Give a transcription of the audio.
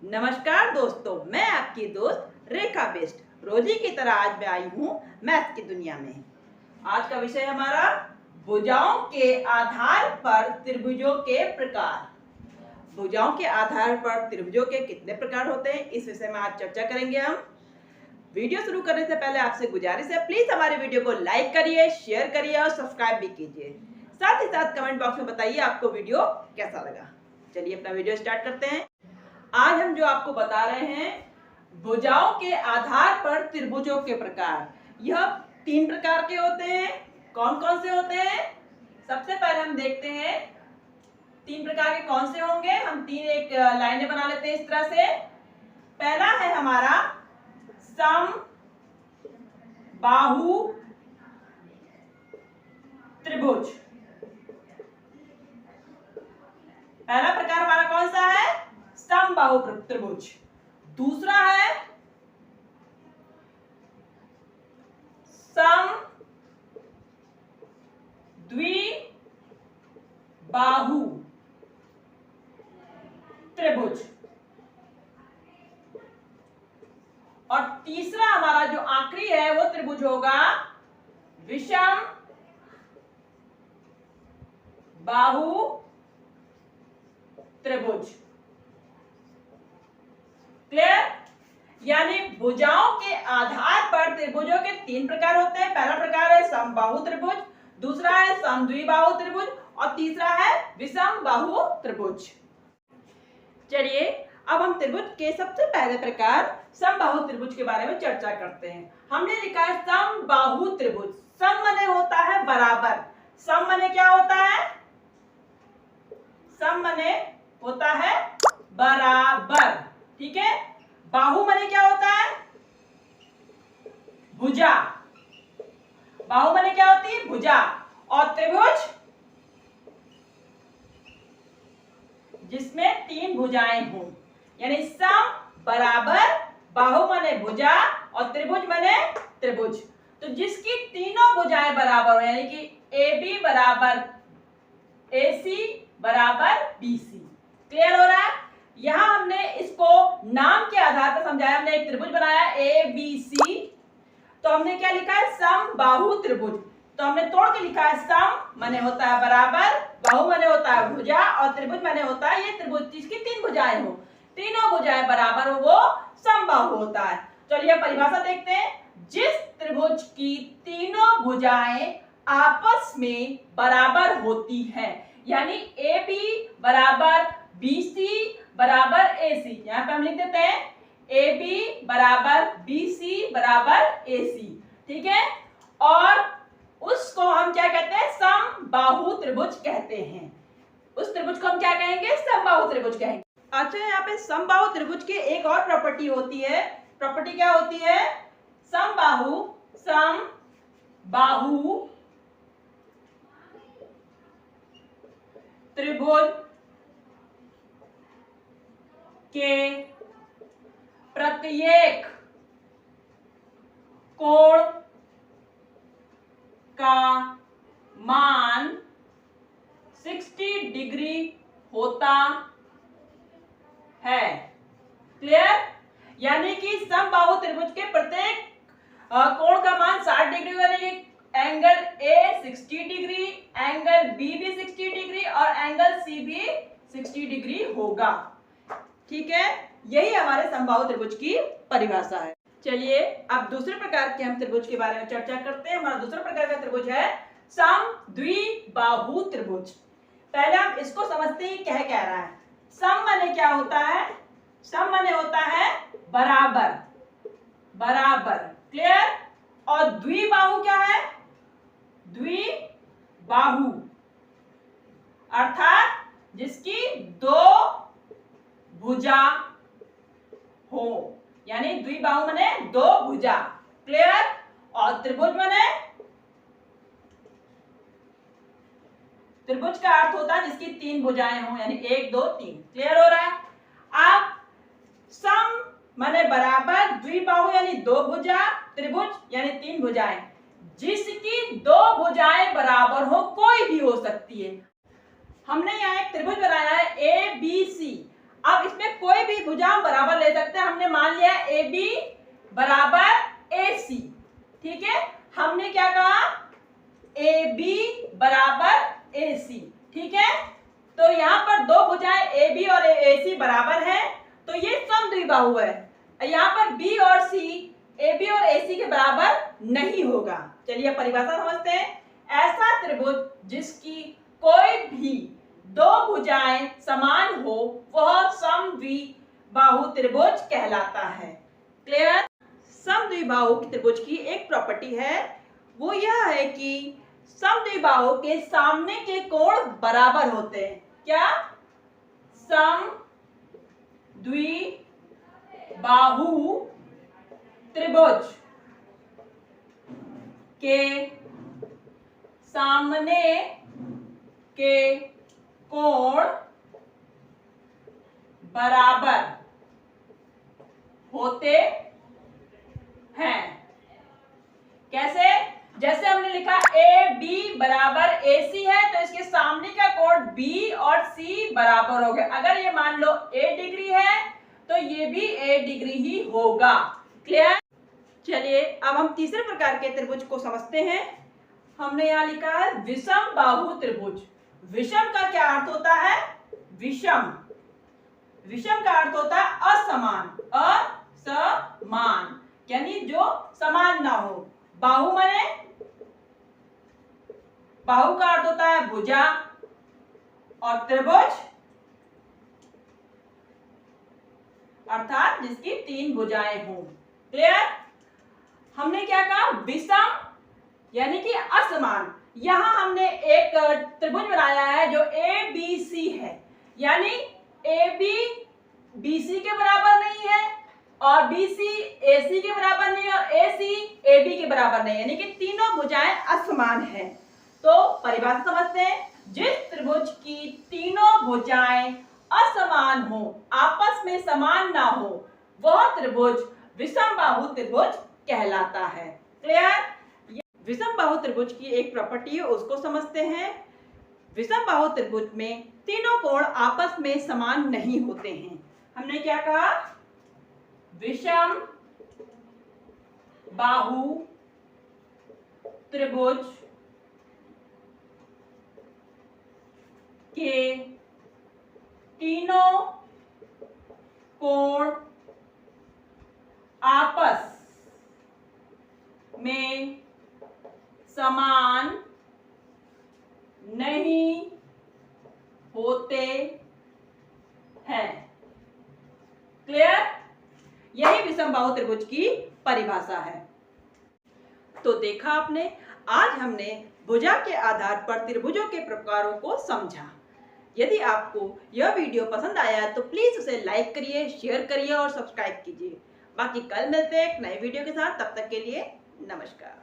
नमस्कार दोस्तों, मैं आपकी दोस्त रेखा बेस्ट रोजी की तरह आज मैं आई हूँ मैथ की दुनिया में। आज का विषय हमारा भुजाओं के आधार पर त्रिभुजों के प्रकार। भुजाओं के आधार पर त्रिभुजों के कितने प्रकार होते हैं, इस विषय में आज चर्चा करेंगे हम। वीडियो शुरू करने से पहले आपसे गुजारिश है, प्लीज हमारे वीडियो को लाइक करिए, शेयर करिए और सब्सक्राइब भी कीजिए। साथ ही साथ कमेंट बॉक्स में बताइए आपको वीडियो कैसा लगा। चलिए अपना वीडियो स्टार्ट करते हैं। आज हम जो आपको बता रहे हैं भुजाओं के आधार पर त्रिभुजों के प्रकार। यह 3 प्रकार के होते हैं। कौन कौन से होते हैं? सबसे पहले हम देखते हैं 3 प्रकार के कौन से होंगे। हम 3 एक लाइनें बना लेते हैं इस तरह से। पहला है हमारा सम बाहु त्रिभुज। पहला प्रकार हमारा कौन सा है? समबाहु त्रिभुज। दूसरा है सम द्विबाहु त्रिभुज। और तीसरा हमारा जो आखिरी है वो त्रिभुज होगा विषम बाहु त्रिभुज। क्लियर? यानी भुजाओं के आधार पर त्रिभुजों के 3 प्रकार होते हैं। पहला प्रकार है समबाहु त्रिभुज, दूसरा है समद्विबाहु त्रिभुज और तीसरा है विषम बाहु त्रिभुज। चलिए अब हम त्रिभुज के सबसे पहले प्रकार समबाहु त्रिभुज के बारे में चर्चा करते हैं। हमने लिखा है समबाहु त्रिभुज। सम माने होता है बराबर। सम माने क्या होता है? सम माने होता है बराबर। ठीक है। बाहु माने क्या होता है? भुजा। बाहु माने क्या होती है? भुजा। और त्रिभुज जिसमें 3 भुजाएं हों। यानी सम बराबर बाहु माने भुजा और त्रिभुज माने त्रिभुज। तो जिसकी तीनों भुजाएं बराबर हो, यानी कि AB बराबर AC बराबर BC। क्लियर हो रहा है? यहां हमने इसको नाम के आधार पर समझाया। हमने एक त्रिभुज बनाया ABC, तो हमने क्या लिखा है? समबाहु त्रिभुज। तो हमने तोड़ के लिखा है सम माने होता है बराबर, बाहु माने होता है भुजा और त्रिभुज माने होता है ये त्रिभुज जिसकी 3 भुजाएं हो। तीनों भुजाएं बराबर हो वो समबाहु होता है। चलिए परिभाषा देखते हैं। जिस त्रिभुज की तीनों भुजाएं आपस में बराबर होती हैं, यानी AB बराबर BC बराबर AC। यहां पे हम लिख देते हैं AB बराबर BC बराबर AC। ठीक है। और उसको हम क्या कहते हैं? समबाहु त्रिभुज कहते हैं। उस त्रिभुज को हम क्या कहेंगे? समबाहु त्रिभुज कहेंगे। अच्छा, यहाँ पे समबाहु त्रिभुज की एक और प्रॉपर्टी होती है। प्रॉपर्टी क्या होती है? समबाहु त्रिभुज के प्रत्येक कोण का मान 60 डिग्री होता है। क्लियर? यानी कि समबाहु त्रिभुज के प्रत्येक कोण का मान 60 डिग्री, यानी angle A 60 degree, angle B भी 60 डिग्री और एंगल C भी 60 डिग्री होगा। ठीक है। यही हमारे समबाहु त्रिभुज की परिभाषा है। चलिए अब दूसरे प्रकार के हम त्रिभुज के बारे में चर्चा करते हैं। हमारा दूसरा प्रकार का त्रिभुज है समद्विबाहु त्रिभुज। पहले हम इसको समझते हैं क्या रहा है। सम माने क्या होता है? सम माने होता है बराबर, बराबर। क्लियर? और द्विबाहु क्या है? द्विबाहु अर्थात जिसकी 2 भुजा हो, यानी द्विबाहु माने 2 भुजा। क्लियर? और त्रिभुज माने, त्रिभुज का अर्थ होता है जिसकी 3 भुजाएं हो, यानी 1 2 3। क्लियर हो रहा है? अब सम माने बराबर, द्विबाहु यानी 2 भुजा, त्रिभुज यानी 3 भुजाएं। जिसकी 2 भुजाएं बराबर हो, कोई भी हो सकती है। हमने यहाँ एक त्रिभुज बनाया है ABC। अब इसमें कोई भी भुजा हम बराबर ले सकते हैं। हमने मान लिया ए बी बराबर ए सी, ठीक है। हमने क्या कहा, ए बी बराबर ए सी, ठीक है। तो यहाँ पर दो भुजाएं ए बी और ए सी बराबर है, तो ये समद्विबाहु है। यहाँ पर बी और सी ए बी और ए सी के बराबर नहीं होगा। चलिए परिभाषा समझते हैं। ऐसा त्रिभुज जिसकी कोई भी दो भुजाएं समान हो वह समद्विबाहु त्रिभुज कहलाता है। क्लियर। समद्विबाहु त्रिभुज की एक प्रॉपर्टी है, वो यह है कि समद्विबाहु के सामने के कोण बराबर होते हैं। क्या? समद्विबाहु त्रिभुज के सामने के कोण बराबर होते हैं। कैसे? जैसे हमने लिखा ए बी बराबर ए सी है, तो इसके सामने का कोण बी और सी बराबर हो गया। अगर ये मान लो ए डिग्री है तो ये भी ए डिग्री ही होगा। क्लियर। चलिए अब हम तीसरे प्रकार के त्रिभुज को समझते हैं। हमने यहाँ लिखा है विषम बाहु त्रिभुज। विषम का क्या अर्थ होता है? विषम, विषम का अर्थ होता है असमान, असमान यानी जो समान ना हो। बाहु माने, बाहु का अर्थ होता है भुजा, और त्रिभुज अर्थात जिसकी तीन भुजाएं हों। क्लियर। हमने क्या कहा? विषम यानी कि असमान। यहां हमने एक त्रिभुज बनाया है जो ए बी सी है, यानी ए बी बी सी के बराबर नहीं है और बी सी ए सी के बराबर नहीं है और ए सी ए बी के बराबर नहीं है, यानी कि तीनों भुजाएं असमान हैं। तो परिभाषा समझते हैं। जिस त्रिभुज की तीनों भुजाएं असमान हो, आपस में समान ना हो, वह त्रिभुज विषम बाहु त्रिभुज कहलाता है। क्लियर। विषम बाहु त्रिभुज की एक प्रॉपर्टी है, उसको समझते हैं। विषम बाहु त्रिभुज में तीनों कोण आपस में समान नहीं होते हैं। हमने क्या कहा? विषम बाहु त्रिभुज के तीनों कोण आपस में समान नहीं होते हैं। क्लियर। यही विषम बाहु त्रिभुज की परिभाषा है। तो देखा आपने, आज हमने भुजा के आधार पर त्रिभुजों के प्रकारों को समझा। यदि आपको यह वीडियो पसंद आया तो प्लीज उसे लाइक करिए, शेयर करिए और सब्सक्राइब कीजिए। बाकी कल मिलते हैं एक नए वीडियो के साथ। तब तक के लिए नमस्कार।